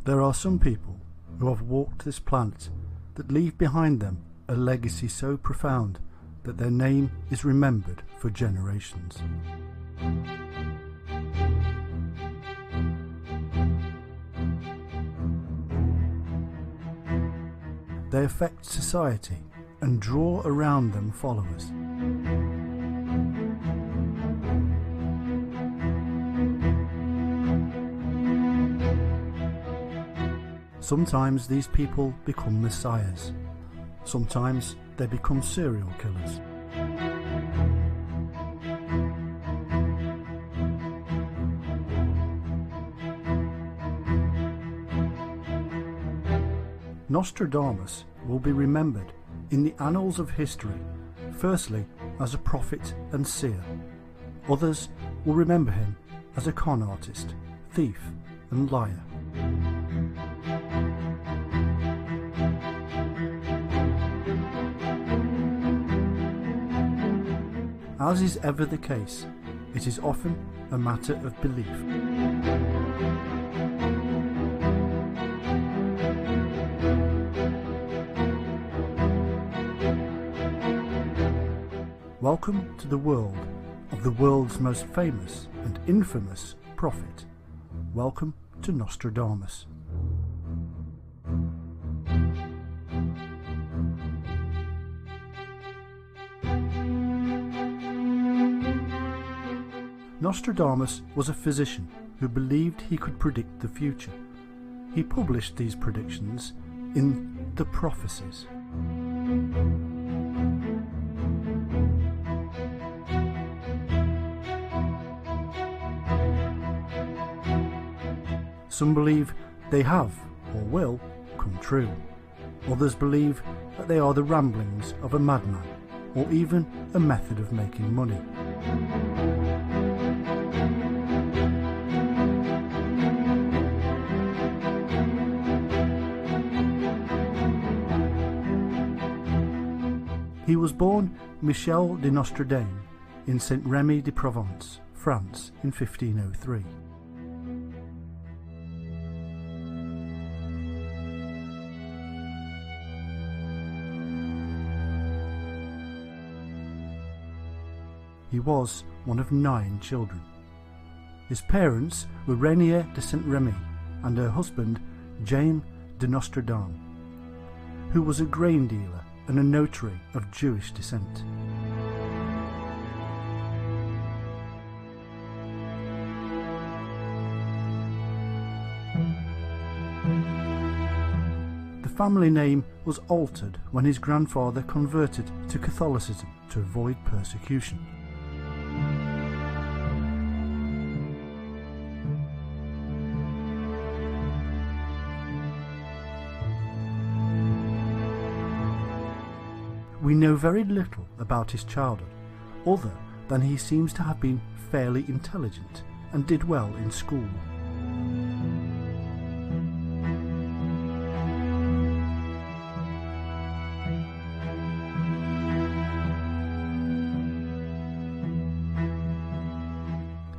There are some people who have walked this planet that leave behind them a legacy so profound that their name is remembered for generations. They affect society and draw around them followers. Sometimes these people become messiahs. Sometimes they become serial killers. Nostradamus will be remembered in the annals of history, firstly as a prophet and seer. Others will remember him as a con artist, thief and liar. As is ever the case, it is often a matter of belief. Welcome to the world of the world's most famous and infamous prophet. Welcome to Nostradamus. Nostradamus was a physician who believed he could predict the future. He published these predictions in the Prophecies. Some believe they have, or will, come true. Others believe that they are the ramblings of a madman, or even a method of making money. He was born Michel de Nostradamus in Saint-Rémy de Provence, France, in 1503. He was one of 9 children. His parents were Renier de Saint-Rémy and her husband James de Nostradamus, who was a grain dealer and a notary of Jewish descent. The family name was altered when his grandfather converted to Catholicism to avoid persecution. We know very little about his childhood, other than he seems to have been fairly intelligent and did well in school.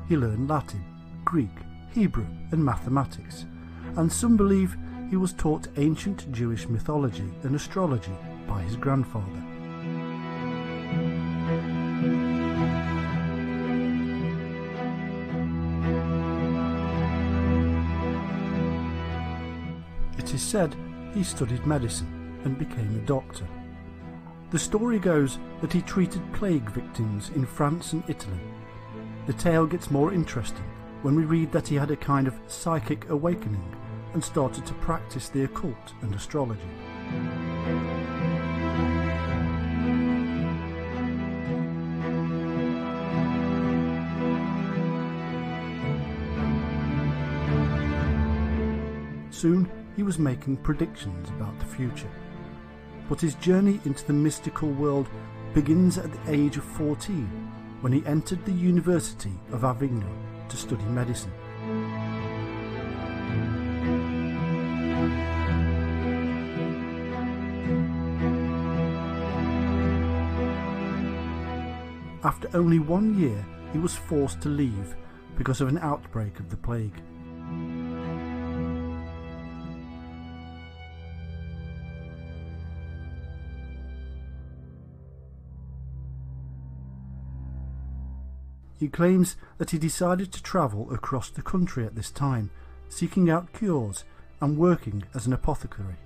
He learned Latin, Greek, Hebrew and mathematics, and some believe he was taught ancient Jewish mythology and astrology by his grandfather. It is said he studied medicine and became a doctor. The story goes that he treated plague victims in France and Italy. The tale gets more interesting when we read that he had a kind of psychic awakening and started to practice the occult and astrology. Soon he was making predictions about the future. But his journey into the mystical world begins at the age of 14, when he entered the University of Avignon to study medicine. After only 1 year, he was forced to leave because of an outbreak of the plague. He claims that he decided to travel across the country at this time, seeking out cures and working as an apothecary.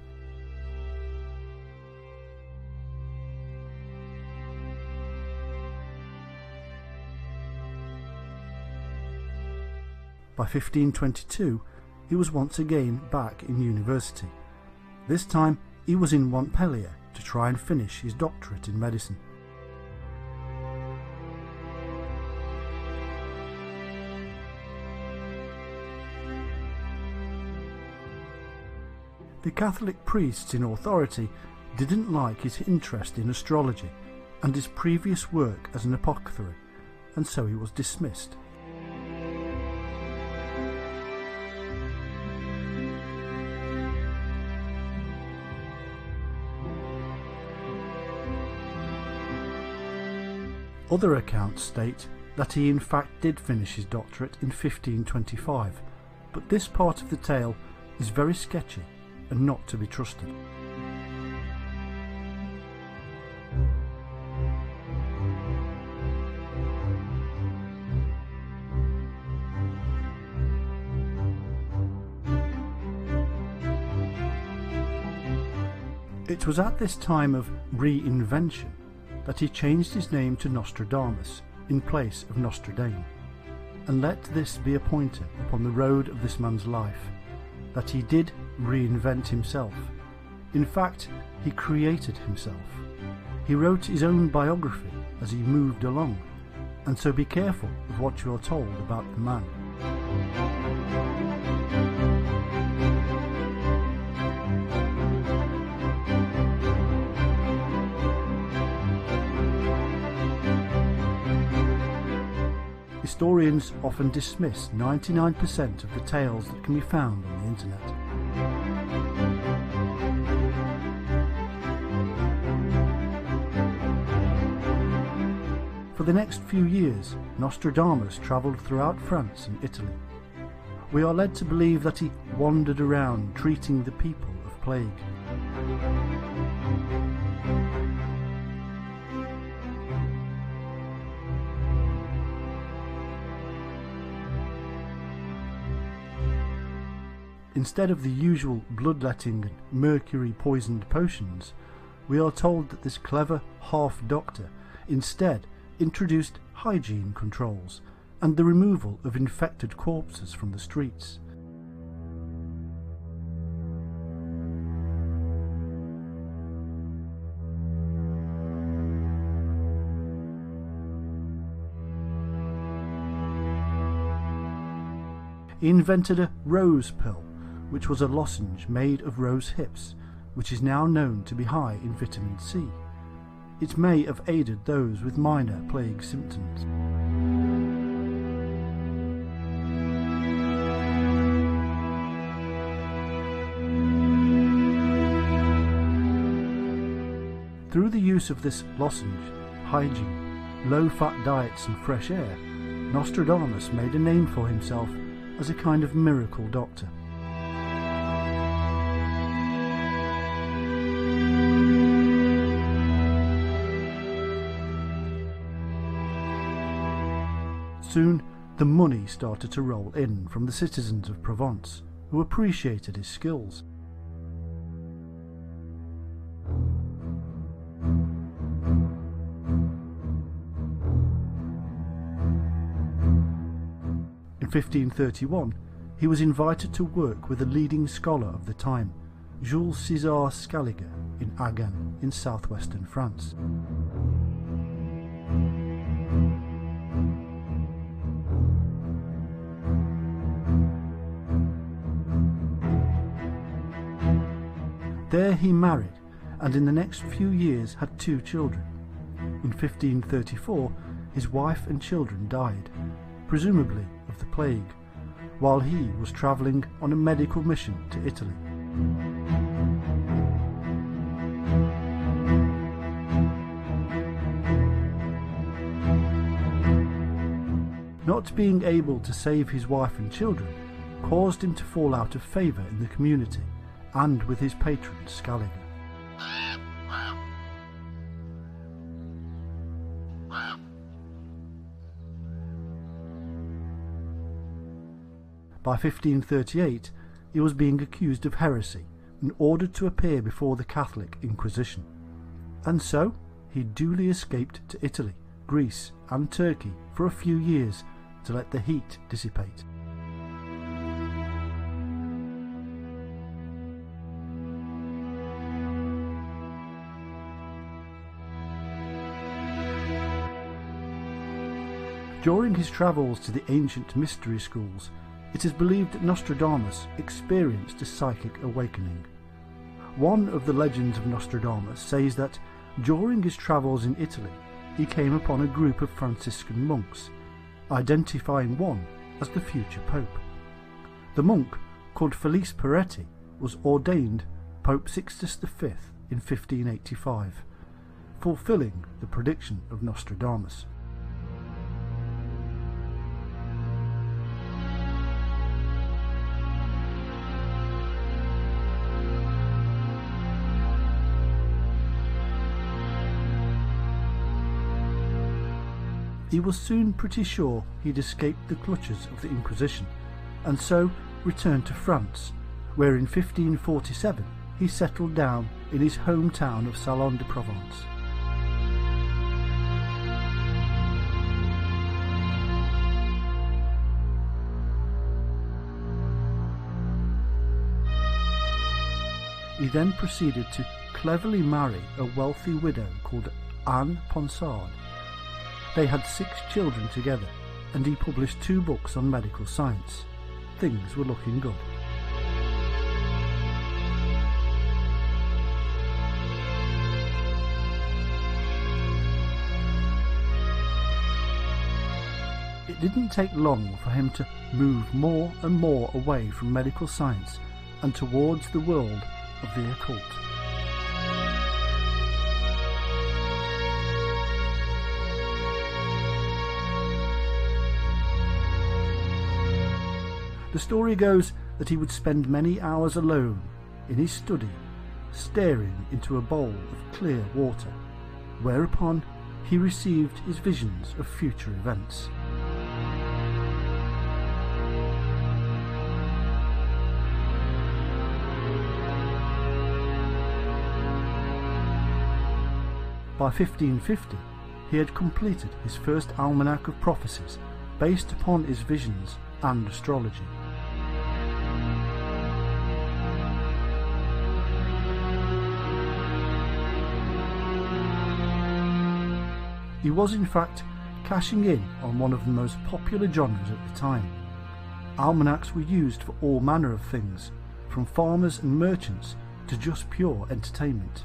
By 1522, he was once again back in university. This time he was in Montpellier to try and finish his doctorate in medicine. The Catholic priests in authority didn't like his interest in astrology and his previous work as an apothecary, and so he was dismissed. Other accounts state that he in fact did finish his doctorate in 1525, but this part of the tale is very sketchy and not to be trusted. It was at this time of reinvention that he changed his name to Nostradamus in place of Nostradame, and let this be a pointer upon the road of this man's life, that he did reinvent himself. In fact, he created himself. He wrote his own biography as he moved along, and so be careful of what you are told about the man. Historians often dismiss 99% of the tales that can be found on the internet. For the next few years, Nostradamus travelled throughout France and Italy. We are led to believe that he wandered around treating the people of plague. Instead of the usual bloodletting and mercury-poisoned potions, we are told that this clever half-doctor instead introduced hygiene controls and the removal of infected corpses from the streets. He invented a rose pill, which was a lozenge made of rose hips, which is now known to be high in vitamin C. It may have aided those with minor plague symptoms. Through the use of this lozenge, hygiene, low-fat diets and fresh air, Nostradamus made a name for himself as a kind of miracle doctor. Soon, the money started to roll in from the citizens of Provence, who appreciated his skills. In 1531, he was invited to work with a leading scholar of the time, Jules César Scaliger, in Agen, in southwestern France. There he married, and in the next few years had 2 children. In 1534, his wife and children died, presumably of the plague, while he was travelling on a medical mission to Italy. Not being able to save his wife and children caused him to fall out of favour in the community and with his patron Scaliger. By 1538 he was being accused of heresy and ordered to appear before the Catholic Inquisition. And so he duly escaped to Italy, Greece and Turkey for a few years to let the heat dissipate. During his travels to the ancient mystery schools, it is believed that Nostradamus experienced a psychic awakening. One of the legends of Nostradamus says that during his travels in Italy, he came upon a group of Franciscan monks, identifying one as the future pope. The monk, called Felice Peretti, was ordained Pope Sixtus V in 1585, fulfilling the prediction of Nostradamus. He was soon pretty sure he'd escaped the clutches of the Inquisition, and so returned to France, where in 1547 he settled down in his hometown of Salon de Provence. He then proceeded to cleverly marry a wealthy widow called Anne Ponsard. They had 6 children together, and he published 2 books on medical science. Things were looking good. It didn't take long for him to move more and more away from medical science and towards the world of the occult. The story goes that he would spend many hours alone in his study, staring into a bowl of clear water, whereupon he received his visions of future events. By 1550, he had completed his first almanac of prophecies based upon his visions and astrology. He was in fact cashing in on one of the most popular genres at the time. Almanacs were used for all manner of things, from farmers and merchants to just pure entertainment.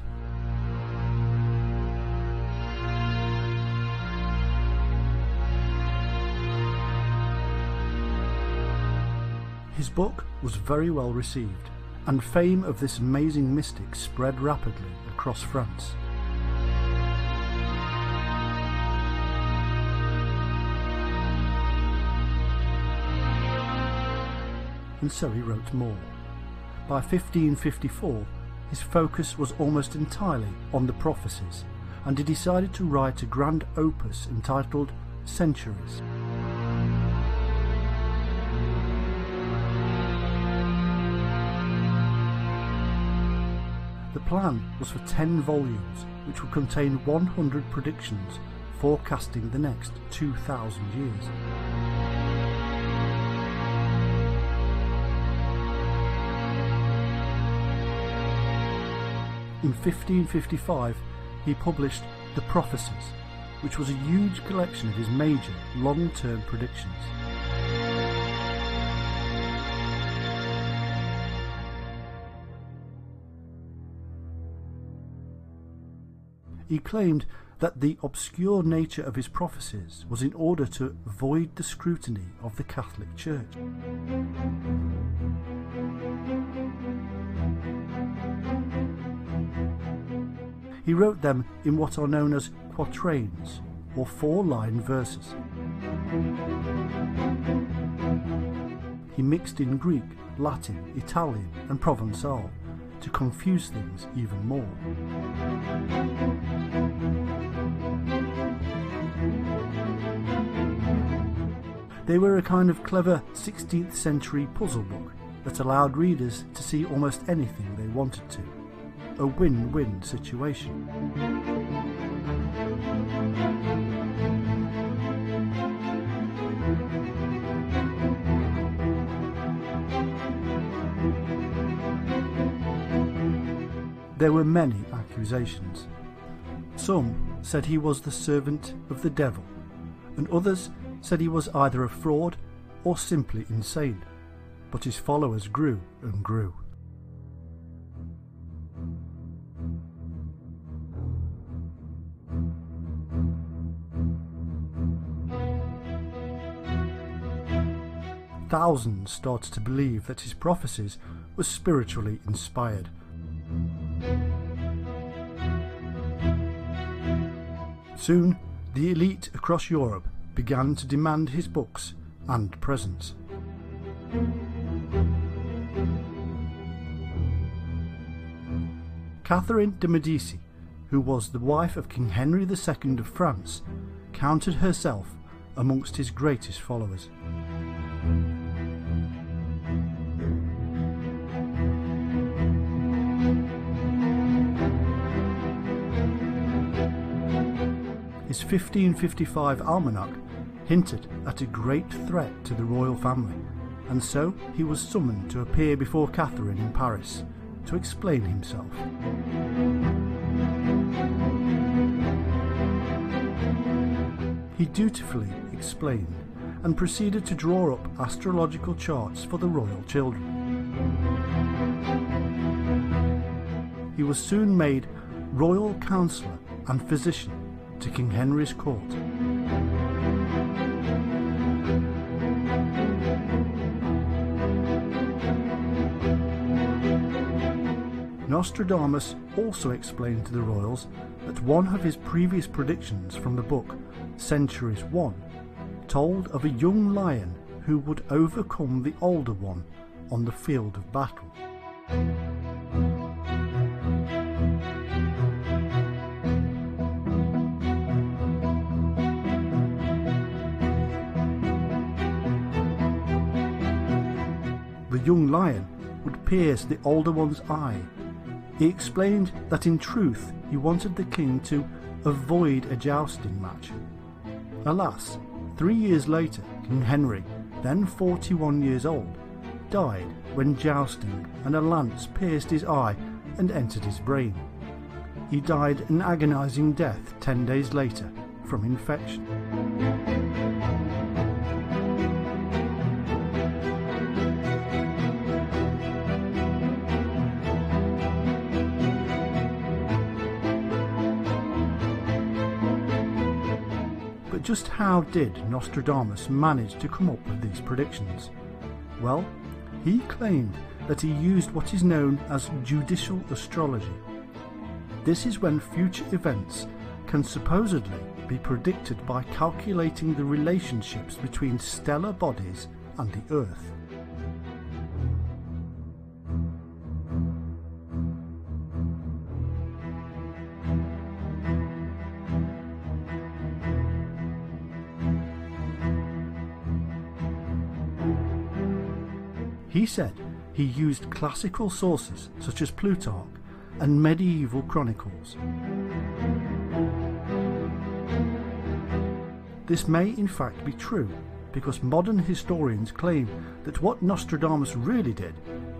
His book was very well received, and fame of this amazing mystic spread rapidly across France. And so he wrote more. By 1554, his focus was almost entirely on the prophecies, and he decided to write a grand opus entitled Centuries. The plan was for 10 volumes, which would contain 100 predictions forecasting the next 2,000 years. In 1555, he published The Prophecies, which was a huge collection of his major long-term predictions. He claimed that the obscure nature of his prophecies was in order to avoid the scrutiny of the Catholic Church. He wrote them in what are known as quatrains, or 4-line verses. He mixed in Greek, Latin, Italian and Provençal to confuse things even more. They were a kind of clever 16th century puzzle book that allowed readers to see almost anything they wanted to. A win-win situation. There were many accusations. Some said he was the servant of the devil, and others said he was either a fraud or simply insane, but his followers grew and grew. Thousands started to believe that his prophecies were spiritually inspired. Soon, the elite across Europe began to demand his books and presents. Catherine de' Medici, who was the wife of King Henry II of France, counted herself amongst his greatest followers. His 1555 almanac hinted at a great threat to the royal family, and so he was summoned to appear before Catherine in Paris to explain himself. He dutifully explained and proceeded to draw up astrological charts for the royal children. He was soon made royal counsellor and physician to King Henry's court. Nostradamus also explained to the royals that one of his previous predictions from the book Centuries I told of a young lion who would overcome the older one on the field of battle. The young lion would pierce the older one's eye. He explained that in truth he wanted the king to avoid a jousting match. Alas, 3 years later, King Henry, then 41 years old, died when jousting and a lance pierced his eye and entered his brain. He died an agonising death 10 days later from infection. But just how did Nostradamus manage to come up with these predictions? Well, he claimed that he used what is known as judicial astrology. This is when future events can supposedly be predicted by calculating the relationships between stellar bodies and the Earth. He said he used classical sources such as Plutarch and medieval chronicles. This may in fact be true, because modern historians claim that what Nostradamus really did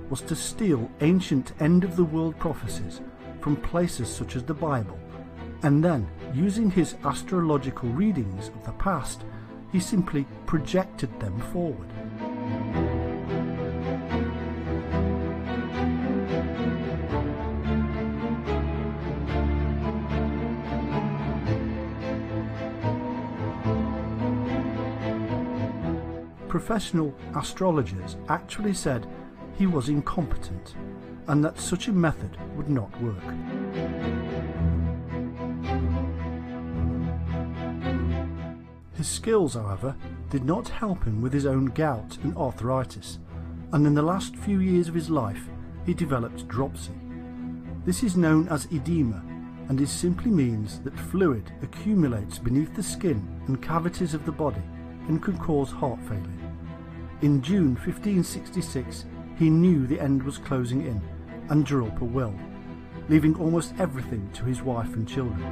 was to steal ancient end-of-the-world prophecies from places such as the Bible, and then, using his astrological readings of the past, he simply projected them forward. Professional astrologers actually said he was incompetent and that such a method would not work. His skills, however, did not help him with his own gout and arthritis, and in the last few years of his life he developed dropsy. This is known as edema, and it simply means that fluid accumulates beneath the skin and cavities of the body and could cause heart failure. In June 1566, he knew the end was closing in and drew up a will, leaving almost everything to his wife and children.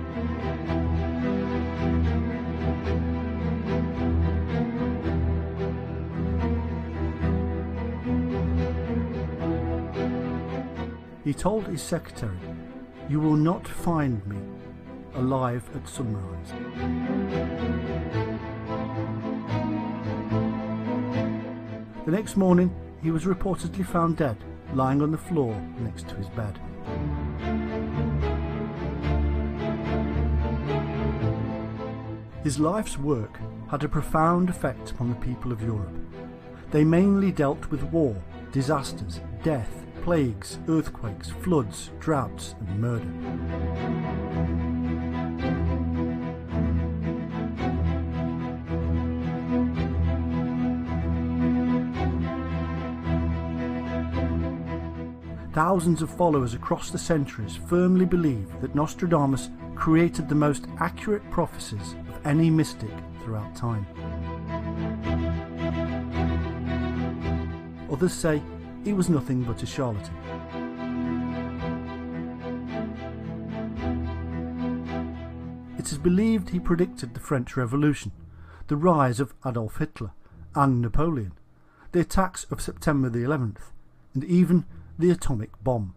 He told his secretary, "You will not find me alive at sunrise." The next morning, he was reportedly found dead, lying on the floor next to his bed. His life's work had a profound effect upon the people of Europe. They mainly dealt with war, disasters, death, plagues, earthquakes, floods, droughts, and murder. Thousands of followers across the centuries firmly believe that Nostradamus created the most accurate prophecies of any mystic throughout time. Others say he was nothing but a charlatan. It is believed he predicted the French Revolution, the rise of Adolf Hitler and Napoleon, the attacks of September the 11th, and even the atomic bomb.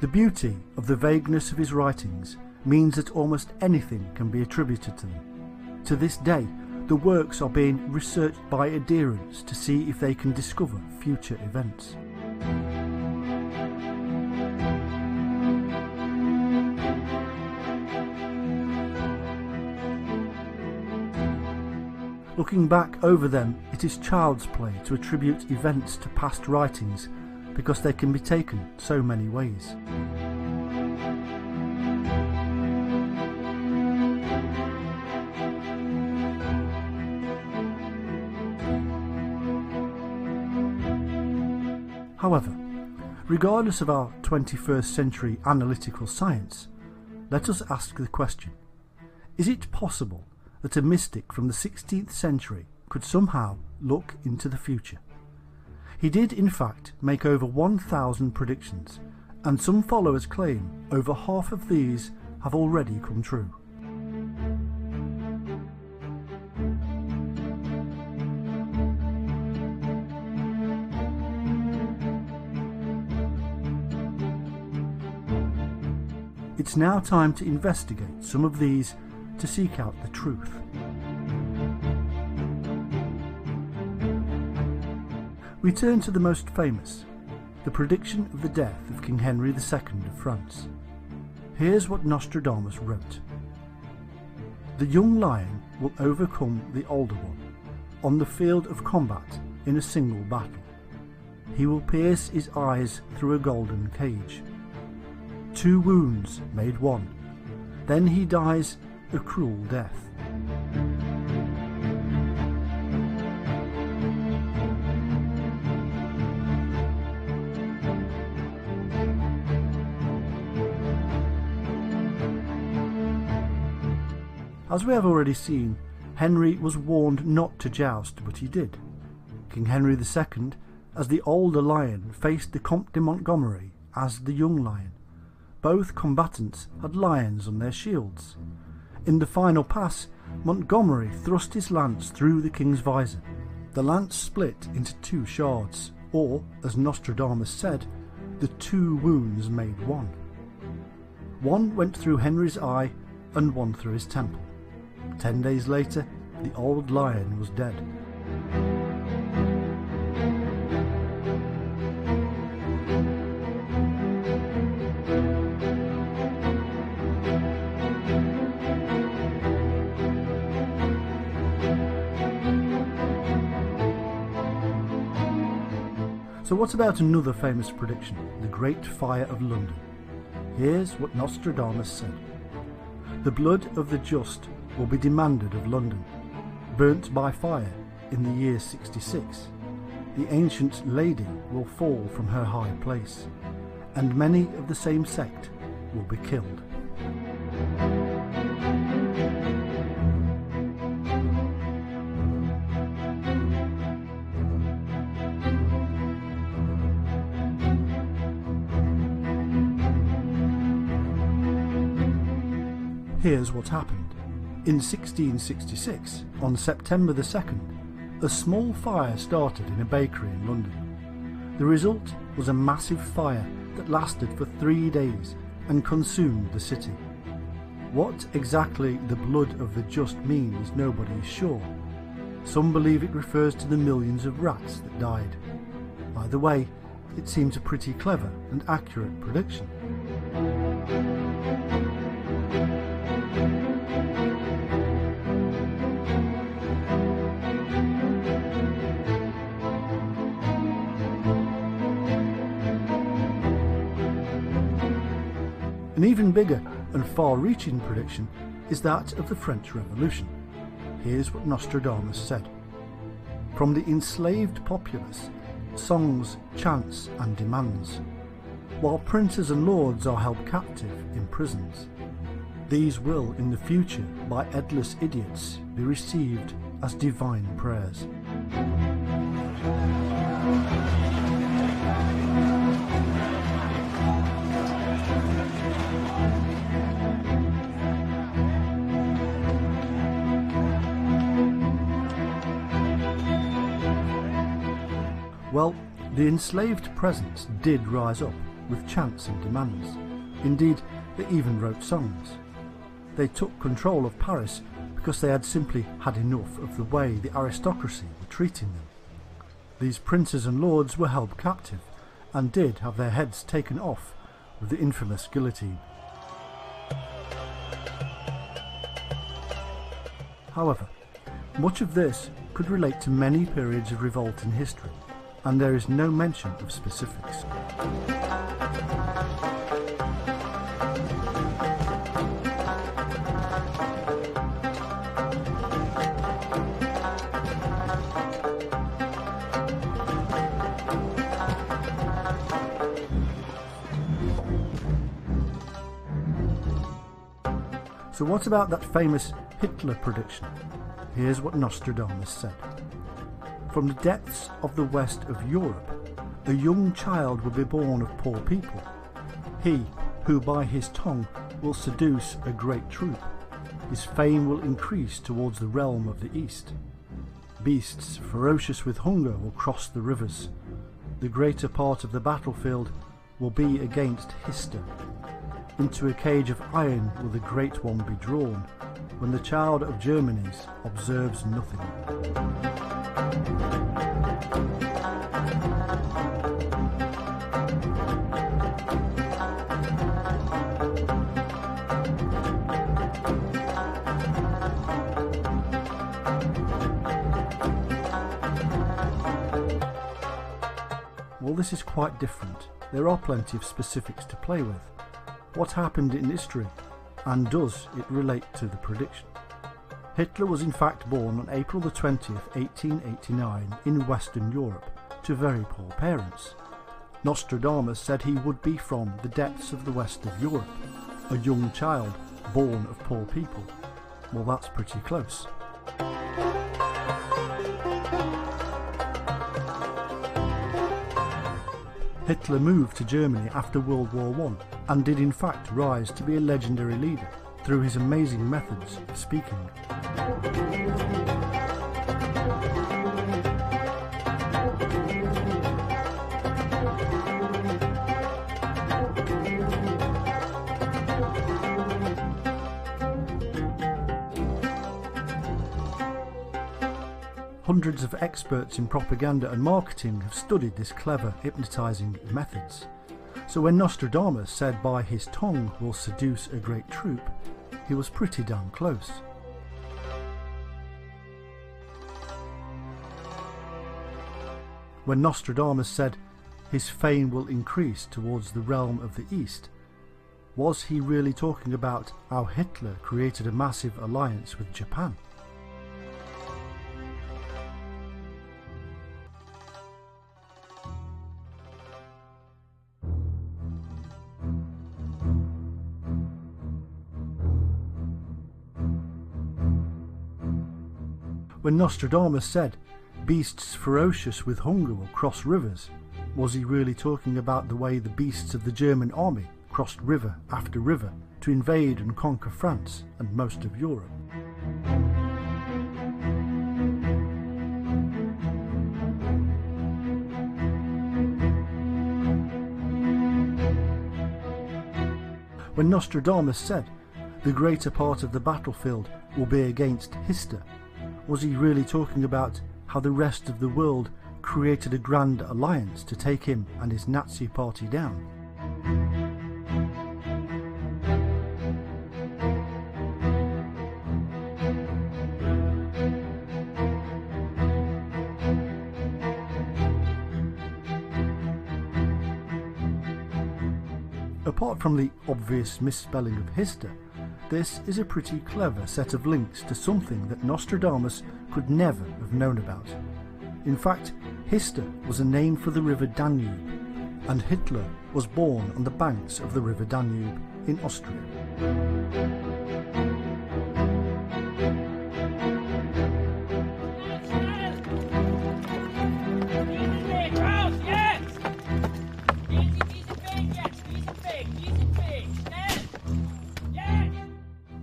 The beauty of the vagueness of his writings means that almost anything can be attributed to them. To this day, the works are being researched by adherents to see if they can discover future events. Looking back over them, it is child's play to attribute events to past writings because they can be taken so many ways. However, regardless of our 21st century analytical science, let us ask the question: is it possible that a mystic from the 16th century could somehow look into the future? He did in fact make over 1,000 predictions, and some followers claim over half of these have already come true. It's now time to investigate some of these to seek out the truth. We turn to the most famous, the prediction of the death of King Henry II of France. Here's what Nostradamus wrote: "The young lion will overcome the older one on the field of combat in a single battle. He will pierce his eyes through a golden cage. 2 wounds made 1. Then he dies a cruel death." As we have already seen, Henry was warned not to joust, but he did. King Henry II, as the older lion, faced the Comte de Montgomery as the young lion. Both combatants had lions on their shields. In the final pass, Montgomery thrust his lance through the king's visor. The lance split into 2 shards, or, as Nostradamus said, the 2 wounds made 1. 1 went through Henry's eye and 1 through his temple. 10 days later, the old lion was dead. So what about another famous prediction, the Great Fire of London? Here's what Nostradamus said: "The blood of the just will be demanded of London. Burnt by fire, in the year 66, the ancient lady will fall from her high place, and many of the same sect will be killed. Here's what happened. In 1666, on September the 2nd, a small fire started in a bakery in London. The result was a massive fire that lasted for 3 days and consumed the city. What exactly the blood of the just means, nobody is sure. Some believe it refers to the millions of rats that died. Either way, it seems a pretty clever and accurate prediction. An even bigger and far-reaching prediction is that of the French Revolution. Here's what Nostradamus said. From the enslaved populace, songs, chants and demands, while princes and lords are held captive in prisons. These will, in the future, by headless idiots, be received as divine prayers. Well, the enslaved peasants did rise up with chants and demands. Indeed, they even wrote songs. They took control of Paris because they had simply had enough of the way the aristocracy were treating them. These princes and lords were held captive and did have their heads taken off with the infamous guillotine. However, much of this could relate to many periods of revolt in history, and there is no mention of specifics. So what about that famous Hitler prediction? Here's what Nostradamus said. From the depths of the west of Europe, a young child will be born of poor people. He, who by his tongue will seduce a great troop. His fame will increase towards the realm of the east. Beasts ferocious with hunger will cross the rivers. The greater part of the battlefield will be against Hister. Into a cage of iron will the great one be drawn, when the child of Germany's observes nothing. Well, this is quite different. There are plenty of specifics to play with. What happened in history, and does it relate to the prediction? Hitler was in fact born on April the 20th, 1889 in Western Europe to very poor parents. Nostradamus said he would be from the depths of the west of Europe, a young child born of poor people. Well, that's pretty close. Hitler moved to Germany after World War I and did in fact rise to be a legendary leader through his amazing methods of speaking. Hundreds of experts in propaganda and marketing have studied this clever hypnotizing methods. So when Nostradamus said by his tongue will seduce a great troop, he was pretty damn close. When Nostradamus said his fame will increase towards the realm of the East, was he really talking about how Hitler created a massive alliance with Japan? When Nostradamus said, "Beasts ferocious with hunger will cross rivers," was he really talking about the way the beasts of the German army crossed river after river to invade and conquer France and most of Europe? When Nostradamus said, "The greater part of the battlefield will be against Hister," was he really talking about how the rest of the world created a grand alliance to take him and his Nazi party down? Apart from the obvious misspelling of Hister, this is a pretty clever set of links to something that Nostradamus could never have known about. In fact, Hister was a name for the river Danube, and Hitler was born on the banks of the river Danube in Austria.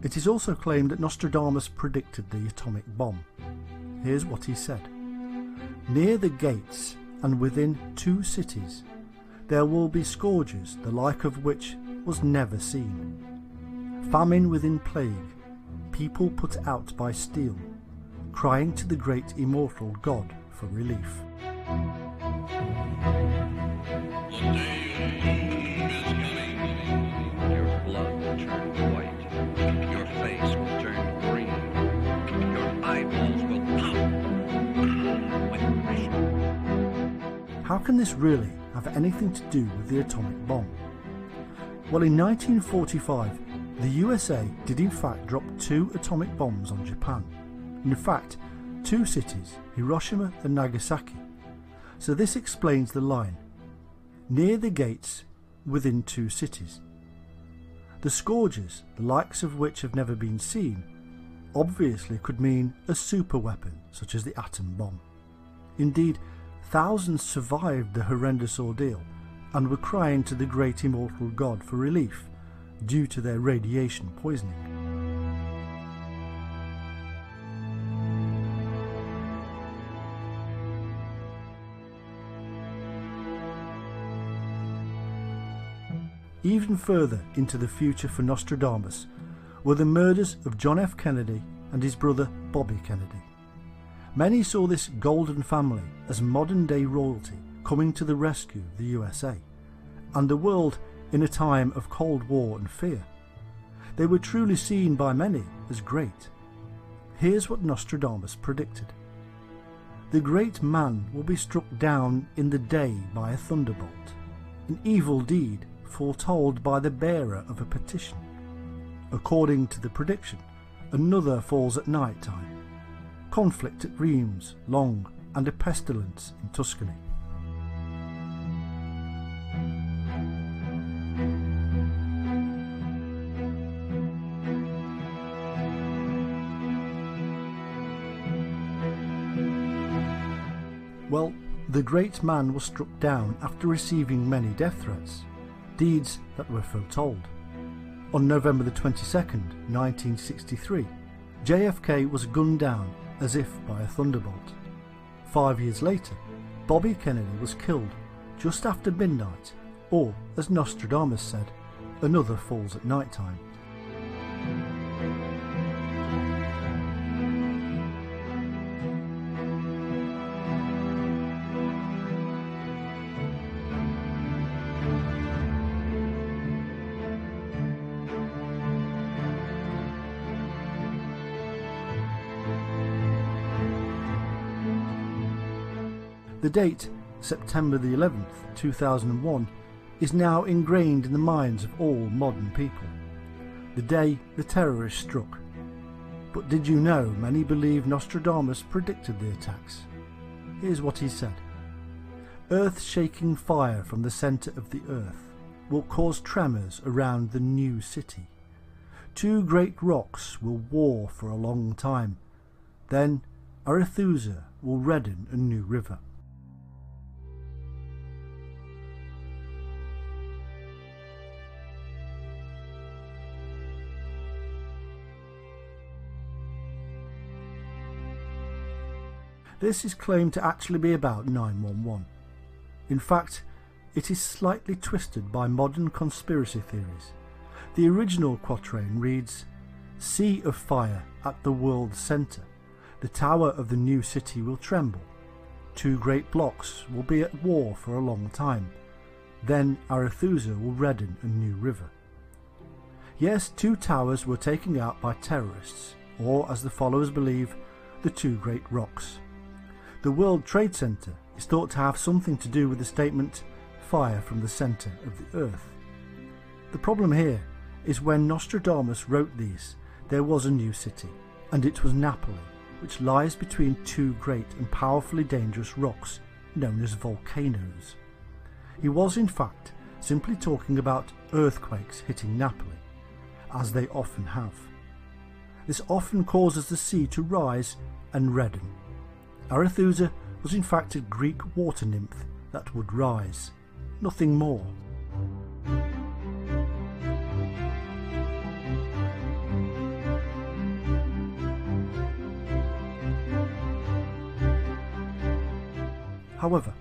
It is also claimed that Nostradamus predicted the atomic bomb. Here's what he said. "Near the gates and within 2 cities there will be scourges the like of which was never seen. Famine within plague, people put out by steel, crying to the great immortal God for relief." How can this really have anything to do with the atomic bomb? Well, in 1945, the USA did in fact drop 2 atomic bombs on Japan. In fact, 2 cities, Hiroshima and Nagasaki. So this explains the line, "Near the gates, within 2 cities." The scourges, the likes of which have never been seen, obviously could mean a super weapon such as the atom bomb. Indeed, thousands survived the horrendous ordeal and were crying to the great immortal God for relief due to their radiation poisoning. Even further into the future for Nostradamus were the murders of John F. Kennedy and his brother Bobby Kennedy. Many saw this golden family as modern-day royalty coming to the rescue of the USA, and the world in a time of Cold War and fear. They were truly seen by many as great. Here's what Nostradamus predicted. "The great man will be struck down in the day by a thunderbolt, an evil deed foretold by the bearer of a petition. According to the prediction, another falls at night time. Conflict at Rheims, long, and a pestilence in Tuscany." Well, the great man was struck down after receiving many death threats, deeds that were foretold. On November the 22nd, 1963, JFK was gunned down as if by a thunderbolt. 5 years later, Bobby Kennedy was killed just after midnight, or, as Nostradamus said, another falls at night time. The date, September the 11th, 2001, is now ingrained in the minds of all modern people. The day the terrorists struck. But did you know many believe Nostradamus predicted the attacks? Here's what he said. "Earth-shaking fire from the centre of the earth will cause tremors around the new city. 2 great rocks will war for a long time. Then Arethusa will redden a new river. This is claimed to actually be about 911. In fact, it is slightly twisted by modern conspiracy theories. The original quatrain reads, "Sea of fire at the world's centre, the tower of the new city will tremble. Two great blocks will be at war for a long time. Then Arethusa will redden a new river." Yes, two towers were taken out by terrorists, or as the followers believe, the two great rocks. The World Trade Center is thought to have something to do with the statement, "fire from the centre of the earth." The problem here is when Nostradamus wrote these, there was a new city, and it was Napoli, which lies between two great and powerfully dangerous rocks known as volcanoes. He was in fact simply talking about earthquakes hitting Napoli, as they often have. This often causes the sea to rise and redden. Arethusa was in fact a Greek water nymph that would rise, nothing more. However,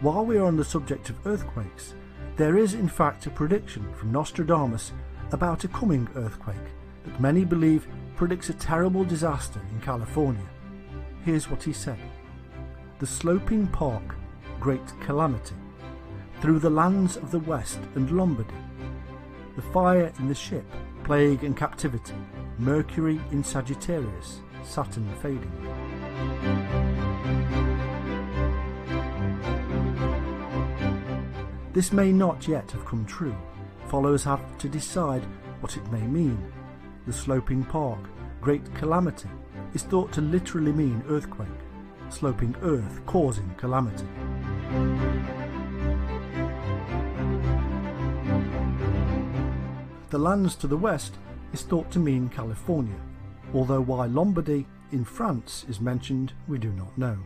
while we are on the subject of earthquakes, there is in fact a prediction from Nostradamus about a coming earthquake that many believe predicts a terrible disaster in California. Here's what he said: "The sloping park, great calamity, through the lands of the west and Lombardy. The fire in the ship, plague and captivity, Mercury in Sagittarius, Saturn fading." This may not yet have come true. Followers have to decide what it may mean. The sloping park, great calamity, is thought to literally mean earthquake, sloping earth causing calamity. The lands to the west is thought to mean California, although why Lombardy in France is mentioned we do not know.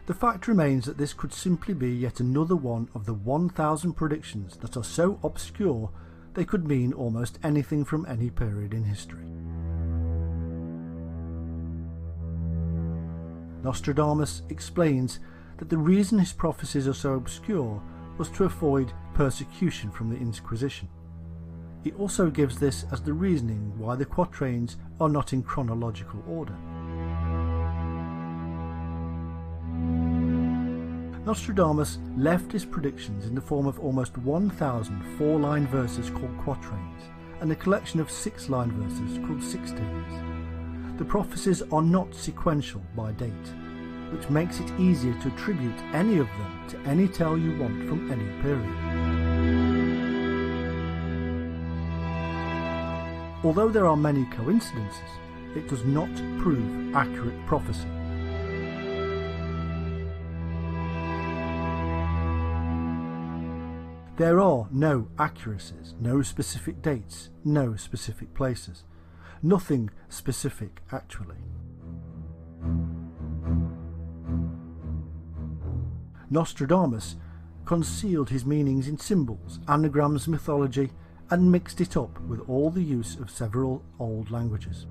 The fact remains that this could simply be yet another one of the 1,000 predictions that are so obscure they could mean almost anything from any period in history. Nostradamus explains that the reason his prophecies are so obscure was to avoid persecution from the Inquisition. He also gives this as the reasoning why the quatrains are not in chronological order. Nostradamus left his predictions in the form of almost 1,000 four-line verses called quatrains and a collection of six-line verses called sixteens. The prophecies are not sequential by date, which makes it easier to attribute any of them to any tale you want from any period. Although there are many coincidences, it does not prove accurate prophecy. There are no accuracies, no specific dates, no specific places. Nothing specific, actually. Nostradamus concealed his meanings in symbols, anagrams, mythology, and mixed it up with all the use of several old languages.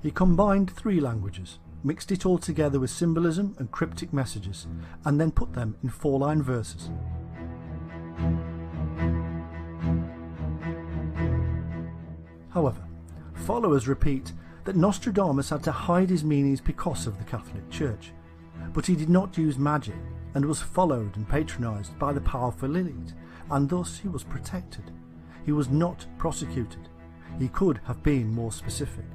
He combined three languages, mixed it all together with symbolism and cryptic messages, and then put them in four-line verses. However, followers repeat that Nostradamus had to hide his meanings because of the Catholic Church, but he did not use magic and was followed and patronised by the powerful elite, and thus he was protected. He was not prosecuted. He could have been more specific.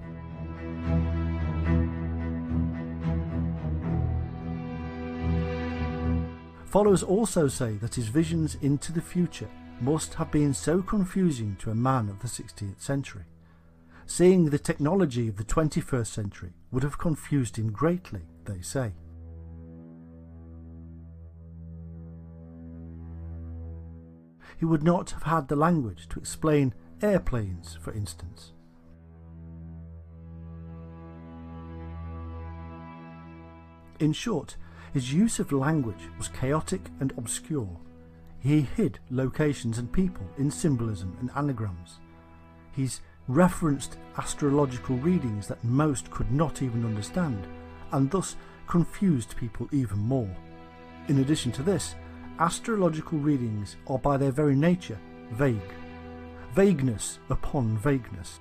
Followers also say that his visions into the future must have been so confusing to a man of the 16th century. Seeing the technology of the 21st century would have confused him greatly, they say. He would not have had the language to explain airplanes, for instance. In short, his use of language was chaotic and obscure. He hid locations and people in symbolism and anagrams. He's referenced astrological readings that most could not even understand, and thus confused people even more. In addition to this, astrological readings are by their very nature vague. Vagueness upon vagueness.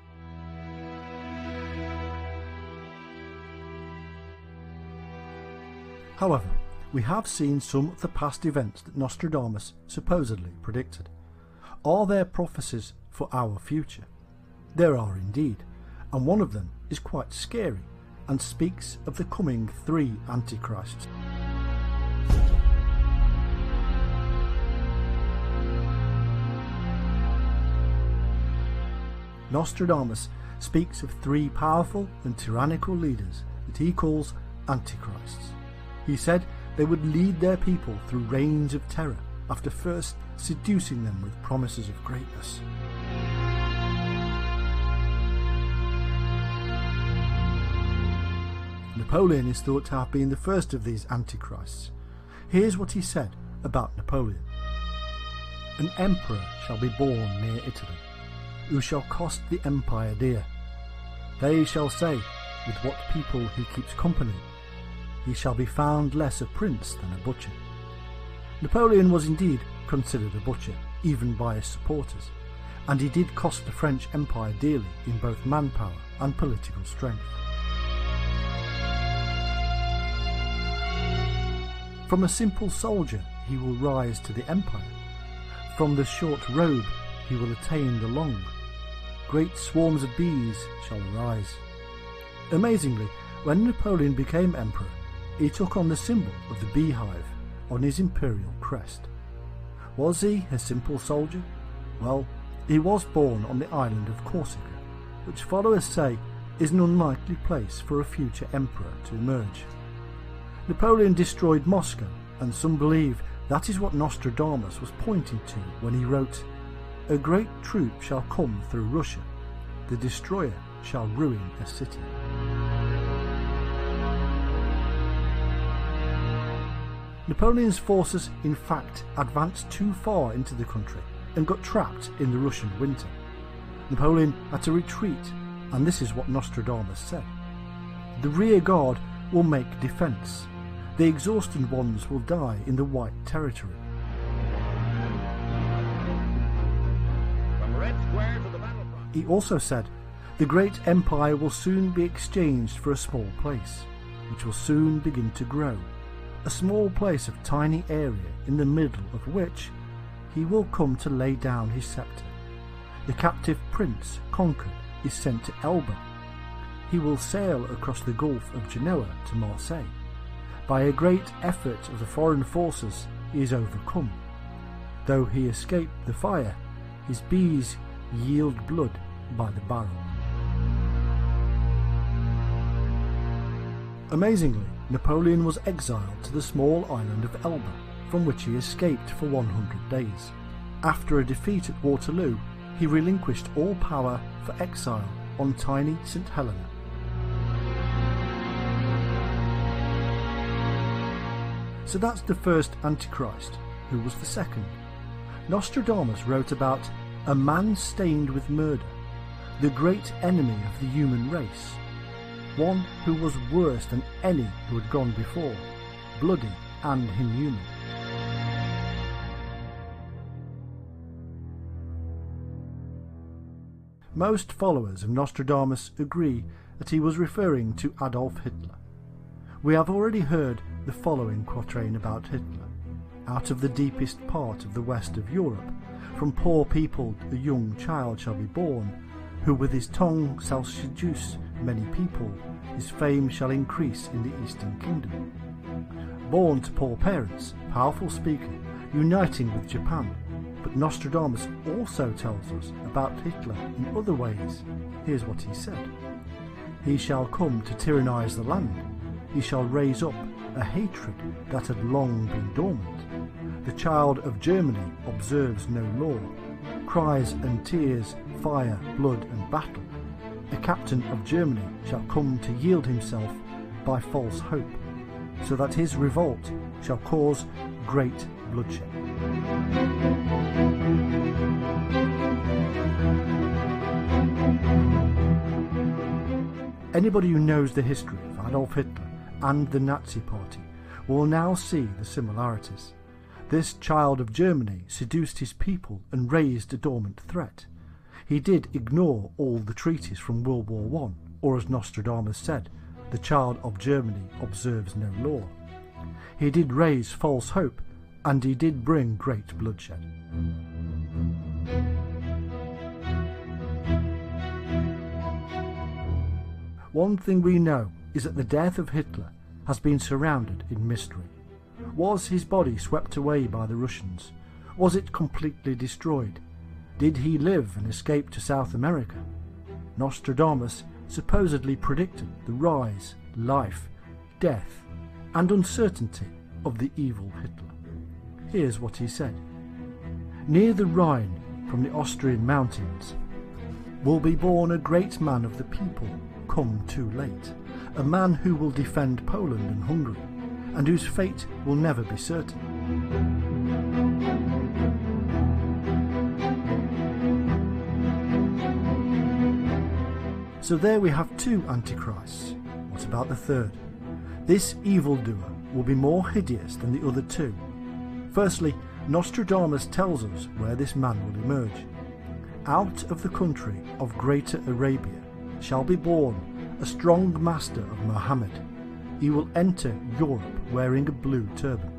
However, we have seen some of the past events that Nostradamus supposedly predicted. Are there prophecies for our future? There are indeed, and one of them is quite scary and speaks of the coming 3 Antichrists. Nostradamus speaks of 3 powerful and tyrannical leaders that he calls Antichrists. He said they would lead their people through reigns of terror after first seducing them with promises of greatness. Napoleon is thought to have been the first of these Antichrists. Here's what he said about Napoleon. An emperor shall be born near Italy, who shall cost the empire dear. They shall say, with what people he keeps company, he shall be found less a prince than a butcher. Napoleon was indeed considered a butcher, even by his supporters, and he did cost the French Empire dearly in both manpower and political strength. From a simple soldier he will rise to the empire. From the short robe he will attain the long. Great swarms of bees shall arise. Amazingly, when Napoleon became emperor, he took on the symbol of the beehive on his imperial crest. Was he a simple soldier? Well, he was born on the island of Corsica, which followers say is an unlikely place for a future emperor to emerge. Napoleon destroyed Moscow, and some believe that is what Nostradamus was pointing to when he wrote, "A great troop shall come through Russia. The destroyer shall ruin a city." Napoleon's forces in fact advanced too far into the country and got trapped in the Russian winter. Napoleon had to retreat, and this is what Nostradamus said. The rear guard will make defence. The exhausted ones will die in the White Territory. From Red Square to the battlefront. He also said, the great empire will soon be exchanged for a small place, which will soon begin to grow. A small place of tiny area in the middle of which he will come to lay down his sceptre. The captive prince, conquered, is sent to Elba. He will sail across the Gulf of Genoa to Marseille. By a great effort of the foreign forces he is overcome. Though he escaped the fire, his bees yield blood by the barrel. Amazingly, Napoleon was exiled to the small island of Elba, from which he escaped for 100 days. After a defeat at Waterloo, he relinquished all power for exile on tiny St. Helena. So that's the first Antichrist. Who was the second? Nostradamus wrote about a man stained with murder, the great enemy of the human race, one who was worse than any who had gone before, bloody and inhuman. Most followers of Nostradamus agree that he was referring to Adolf Hitler. We have already heard the following quatrain about Hitler. Out of the deepest part of the west of Europe, from poor people a young child shall be born, who with his tongue shall seduce many people, his fame shall increase in the Eastern Kingdom. Born to poor parents, powerful speaker, uniting with Japan, But Nostradamus also tells us about Hitler in other ways. Here's what he said. He shall come to tyrannize the land. He shall raise up a hatred that had long been dormant. The child of Germany observes no law. Cries and tears, fire, blood and battle. A captain of Germany shall come to yield himself by false hope, so that his revolt shall cause great bloodshed. Anybody who knows the history of Adolf Hitler and the Nazi Party will now see the similarities. This child of Germany seduced his people and raised a dormant threat. He did ignore all the treaties from World War I, or as Nostradamus said, the child of Germany observes no law. He did raise false hope, and he did bring great bloodshed. One thing we know is that the death of Hitler has been surrounded in mystery. Was his body swept away by the Russians? Was it completely destroyed? Did he live and escape to South America? Nostradamus supposedly predicted the rise, life, death, and uncertainty of the evil Hitler. Here's what he said. Near the Rhine, from the Austrian mountains, will be born a great man of the people, come too late, a man who will defend Poland and Hungary, and whose fate will never be certain. So there we have two Antichrists. What about the third? This evildoer will be more hideous than the other two. Firstly, Nostradamus tells us where this man will emerge. Out of the country of Greater Arabia shall be born a strong master of Muhammad. He will enter Europe wearing a blue turban.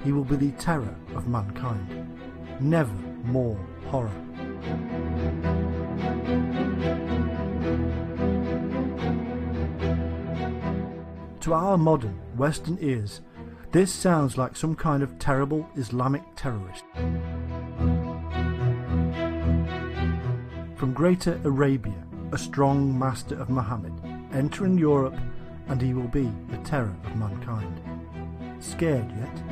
He will be the terror of mankind. Never more horror. To our modern Western ears, this sounds like some kind of terrible Islamic terrorist. From Greater Arabia, a strong master of Muhammad, entering Europe, and he will be the terror of mankind. Scared yet?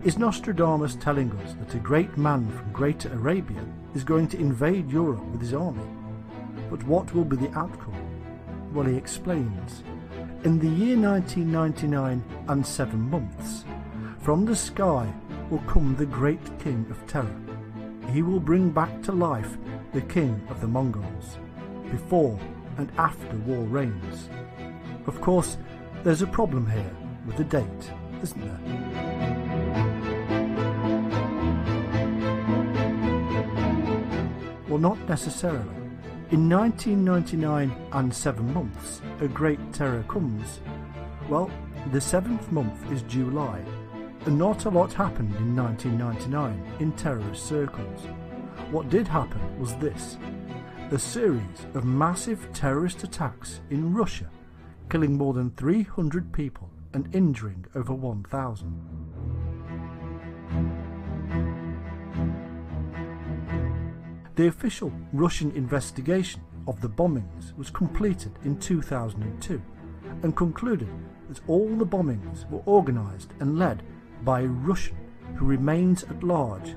Is Nostradamus telling us that a great man from Greater Arabia is going to invade Europe with his army? But what will be the outcome? Well, he explains. In the year 1999 and 7 months, from the sky will come the great king of terror. He will bring back to life the king of the Mongols, before and after war reigns. Of course, there's a problem here with the date, isn't there? Well, not necessarily. In 1999 and 7 months, a great terror comes. Well, the 7th month is July, and not a lot happened in 1999 in terrorist circles. What did happen was this: a series of massive terrorist attacks in Russia, killing more than 300 people and injuring over 1,000. The official Russian investigation of the bombings was completed in 2002 and concluded that all the bombings were organised and led by a Russian who remains at large,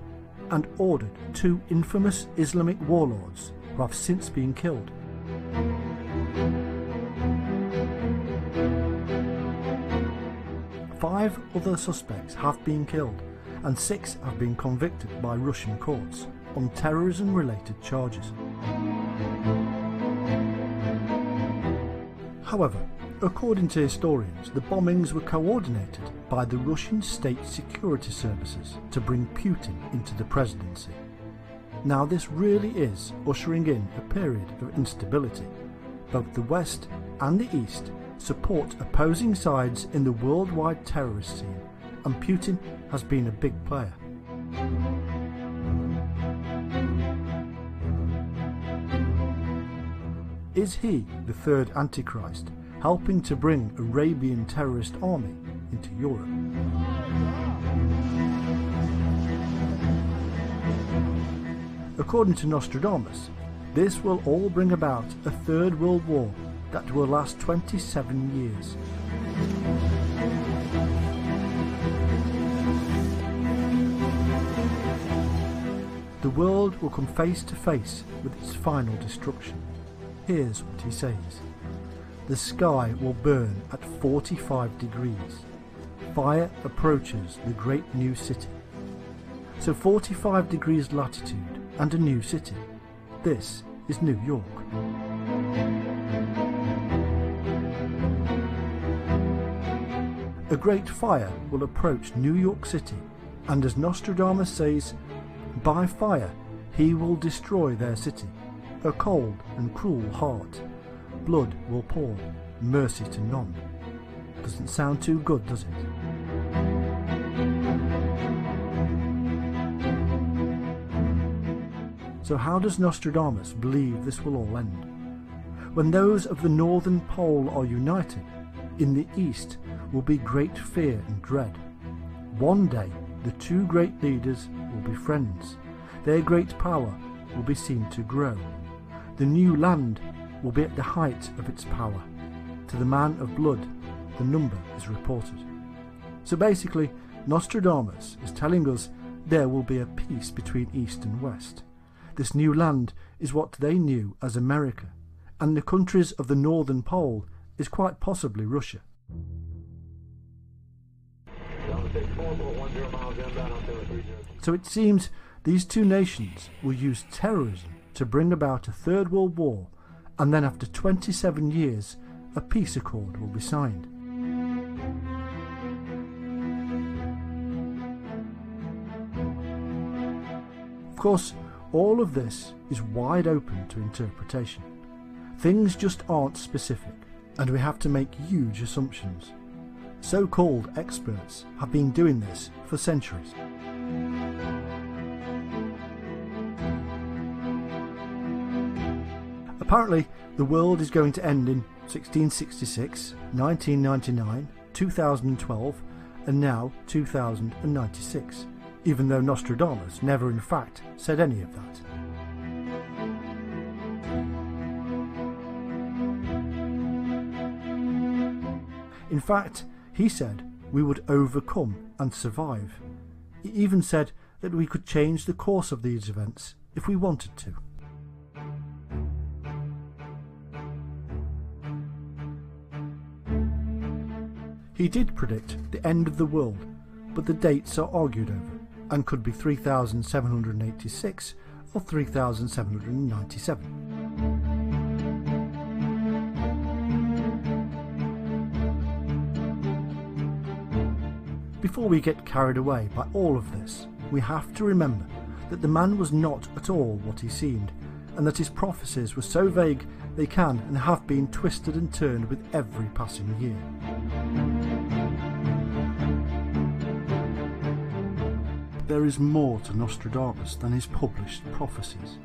and ordered 2 infamous Islamic warlords who have since been killed. Five other suspects have been killed, and 6 have been convicted by Russian courts on terrorism-related charges. However, according to historians, the bombings were coordinated by the Russian state security services to bring Putin into the presidency. Now this really is ushering in a period of instability. Both the West and the East support opposing sides in the worldwide terrorist scene, and Putin has been a big player. Is he, the third Antichrist, helping to bring Arabian terrorist army into Europe. According to Nostradamus, this will all bring about a Third World War that will last 27 years. The world will come face to face with its final destruction. Here's what he says. The sky will burn at 45 degrees. Fire approaches the great new city. So 45 degrees latitude and a new city. This is New York. A great fire will approach New York City, and as Nostradamus says, by fire he will destroy their city. A cold and cruel heart. Blood will pour, mercy to none. Doesn't sound too good, does it? So how does Nostradamus believe this will all end? When those of the northern pole are united, in the east will be great fear and dread. One day the two great leaders will be friends. Their great power will be seen to grow. The new land will be at the height of its power. To the man of blood, the number is reported. So basically, Nostradamus is telling us there will be a peace between East and West. This new land is what they knew as America, and the countries of the Northern Pole is quite possibly Russia. So it seems these two nations will use terrorism to bring about a Third World War, and then after 27 years a peace accord will be signed. Of course, all of this is wide open to interpretation. Things just aren't specific, and we have to make huge assumptions. So-called experts have been doing this for centuries. Apparently, the world is going to end in 1666, 1999, 2012, and now 2096, even though Nostradamus never in fact said any of that. In fact, he said we would overcome and survive. He even said that we could change the course of these events if we wanted to. He did predict the end of the world, but the dates are argued over, and could be 3786 or 3797. Before we get carried away by all of this, we have to remember that the man was not at all what he seemed, and that his prophecies were so vague they can and have been twisted and turned with every passing year. There is more to Nostradamus than his published prophecies.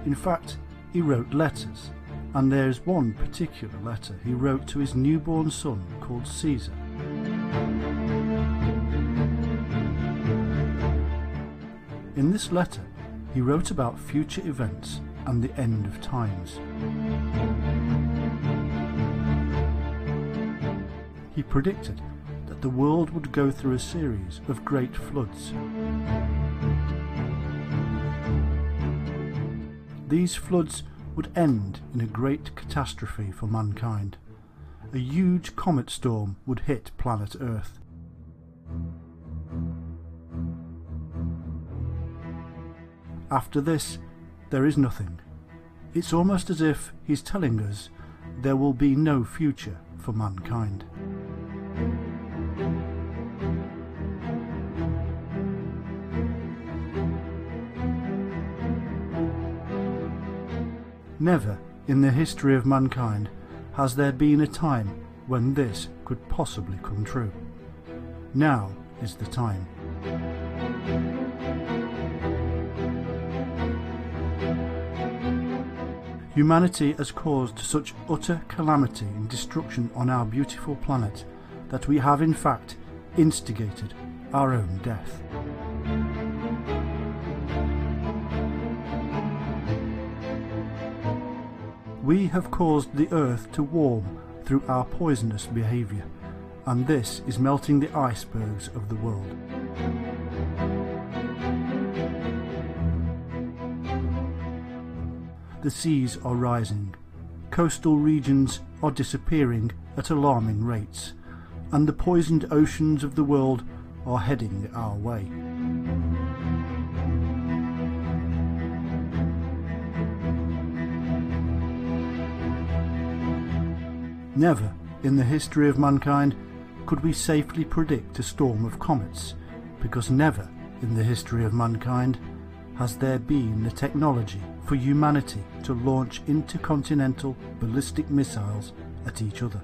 In fact, he wrote letters, and there is one particular letter he wrote to his newborn son called Caesar. In this letter, he wrote about future events and the end of times. He predicted that the world would go through a series of great floods. These floods would end in a great catastrophe for mankind. A huge comet storm would hit planet Earth. After this, there is nothing. It's almost as if he's telling us there will be no future for mankind. Never in the history of mankind has there been a time when this could possibly come true. Now is the time. Humanity has caused such utter calamity and destruction on our beautiful planet that we have in fact instigated our own death. We have caused the earth to warm through our poisonous behaviour, and this is melting the icebergs of the world. The seas are rising, coastal regions are disappearing at alarming rates, and the poisoned oceans of the world are heading our way. Never in the history of mankind could we safely predict a storm of comets, because never in the history of mankind has there been the technology for humanity to launch intercontinental ballistic missiles at each other.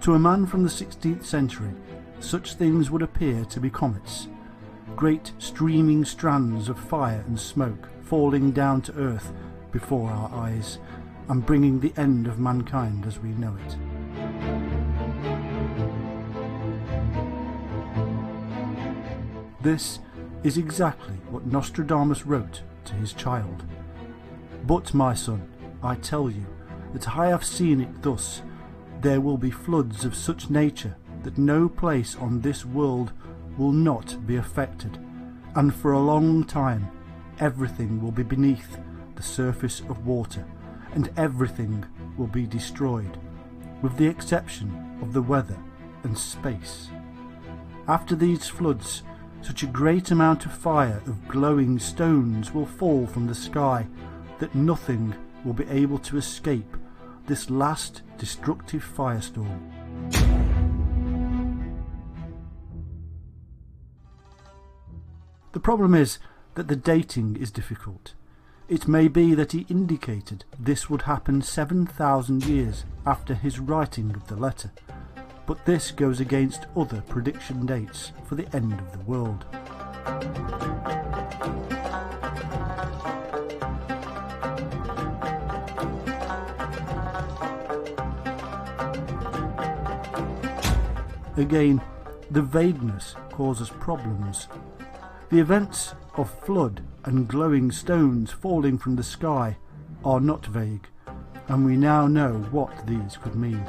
To a man from the 16th century, such things would appear to be comets, great streaming strands of fire and smoke falling down to earth before our eyes and bringing the end of mankind as we know it. This is exactly what Nostradamus wrote to his child. But, my son, I tell you that I have seen it thus. There will be floods of such nature that no place on this world will not be affected, and for a long time everything will be beneath the surface of water, and everything will be destroyed, with the exception of the weather and space. After these floods, such a great amount of fire of glowing stones will fall from the sky that nothing will be able to escape this last destructive firestorm. The problem is that the dating is difficult. It may be that he indicated this would happen 7,000 years after his writing of the letter, but this goes against other prediction dates for the end of the world. Again, the vagueness causes problems. The events of flood and glowing stones falling from the sky are not vague, and we now know what these could mean.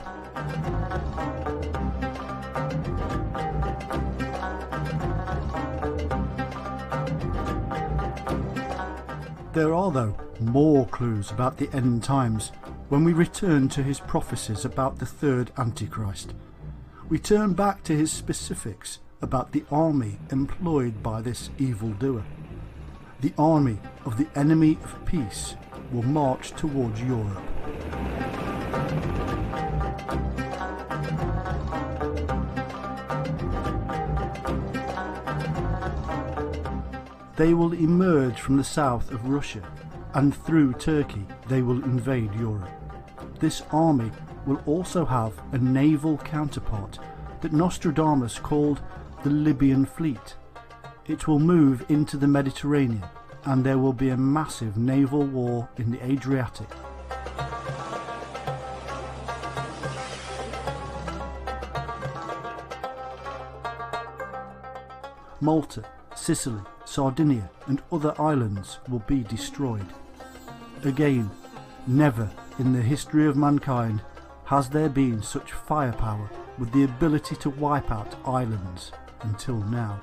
There are, though, more clues about the end times when we return to his prophecies about the third Antichrist. We turn back to his specifics about the army employed by this evildoer. The army of the enemy of peace will march towards Europe. They will emerge from the south of Russia, and through Turkey they will invade Europe. This army will also have a naval counterpart that Nostradamus called the Libyan fleet. It will move into the Mediterranean, and there will be a massive naval war in the Adriatic. Malta, Sicily, Sardinia and other islands will be destroyed. Again, never in the history of mankind has there been such firepower with the ability to wipe out islands until now.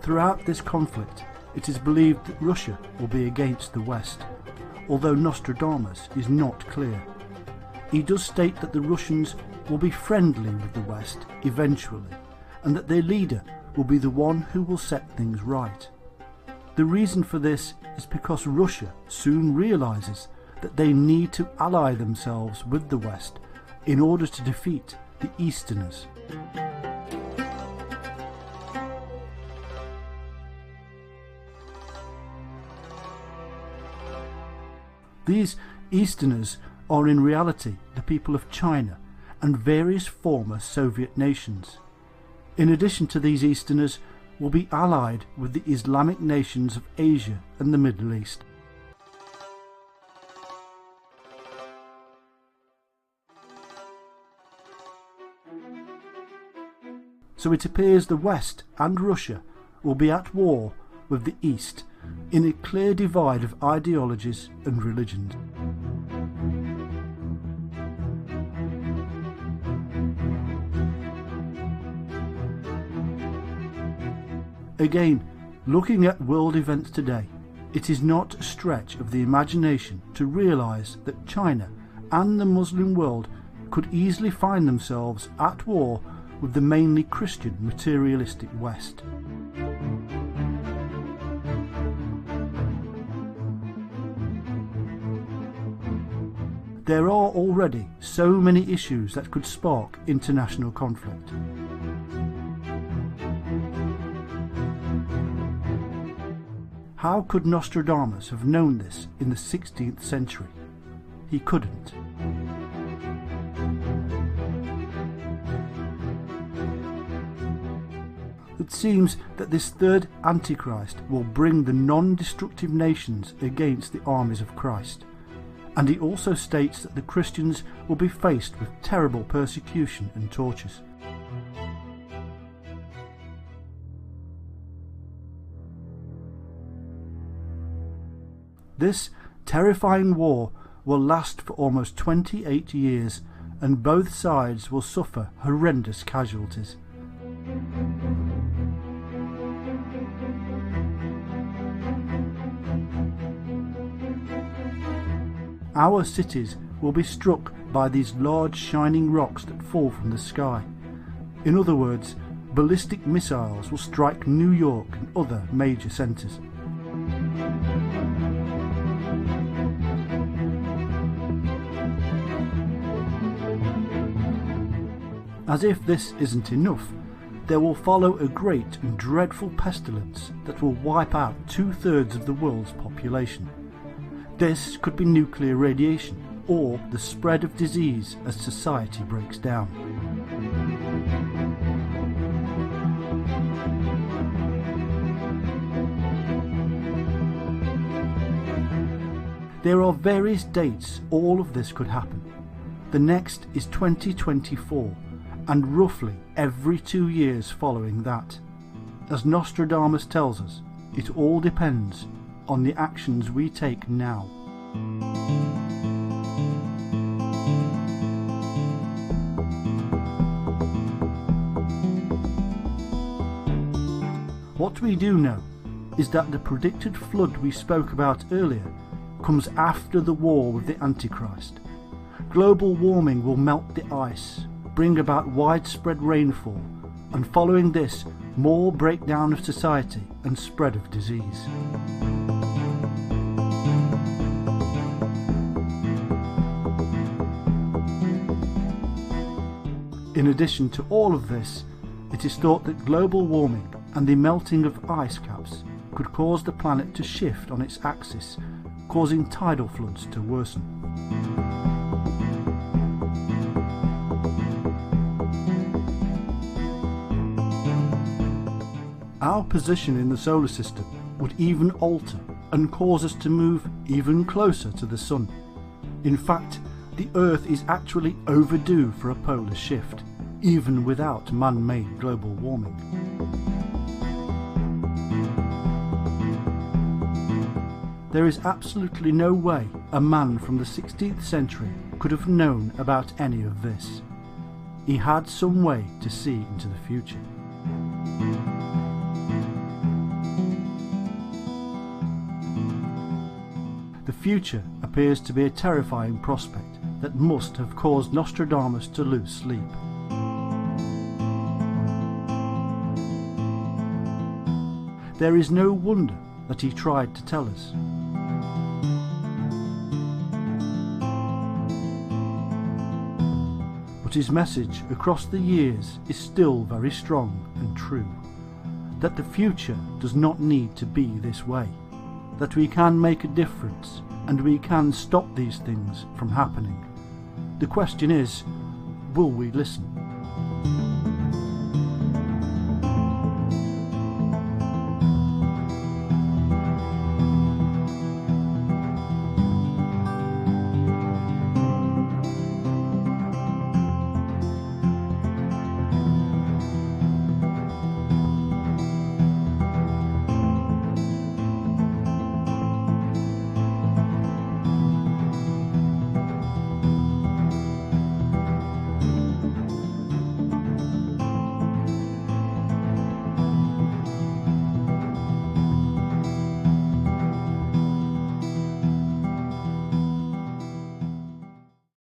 Throughout this conflict, it is believed that Russia will be against the West, although Nostradamus is not clear. He does state that the Russians will be friendly with the West eventually, and that their leader will be the one who will set things right. The reason for this is because Russia soon realises that they need to ally themselves with the West in order to defeat the Easterners. These Easterners are in reality the people of China, and various former Soviet nations. In addition to these Easterners, will be allied with the Islamic nations of Asia and the Middle East. So it appears the West and Russia will be at war with the East in a clear divide of ideologies and religions. Again, looking at world events today, it is not a stretch of the imagination to realise that China and the Muslim world could easily find themselves at war with the mainly Christian materialistic West. There are already so many issues that could spark international conflict. How could Nostradamus have known this in the 16th century? He couldn't. It seems that this third Antichrist will bring the non-destructive nations against the armies of Christ, and he also states that the Christians will be faced with terrible persecution and tortures. This terrifying war will last for almost 28 years, and both sides will suffer horrendous casualties. Our cities will be struck by these large shining rocks that fall from the sky. In other words, ballistic missiles will strike New York and other major centres. As if this isn't enough, there will follow a great and dreadful pestilence that will wipe out 2/3 of the world's population. This could be nuclear radiation or the spread of disease as society breaks down. There are various dates all of this could happen. The next is 2024, and roughly every 2 years following that. As Nostradamus tells us, it all depends on the actions we take now. What we do know is that the predicted flood we spoke about earlier comes after the war with the Antichrist. Global warming will melt the ice, bring about widespread rainfall, and following this, more breakdown of society and spread of disease. In addition to all of this, it is thought that global warming and the melting of ice caps could cause the planet to shift on its axis, causing tidal floods to worsen. Our position in the solar system would even alter and cause us to move even closer to the Sun. In fact, the Earth is actually overdue for a polar shift, even without man-made global warming. There is absolutely no way a man from the 16th century could have known about any of this. He had some way to see into the future. The future appears to be a terrifying prospect that must have caused Nostradamus to lose sleep. There is no wonder that he tried to tell us. But his message across the years is still very strong and true, that the future does not need to be this way, that we can make a difference and we can stop these things from happening. The question is, will we listen?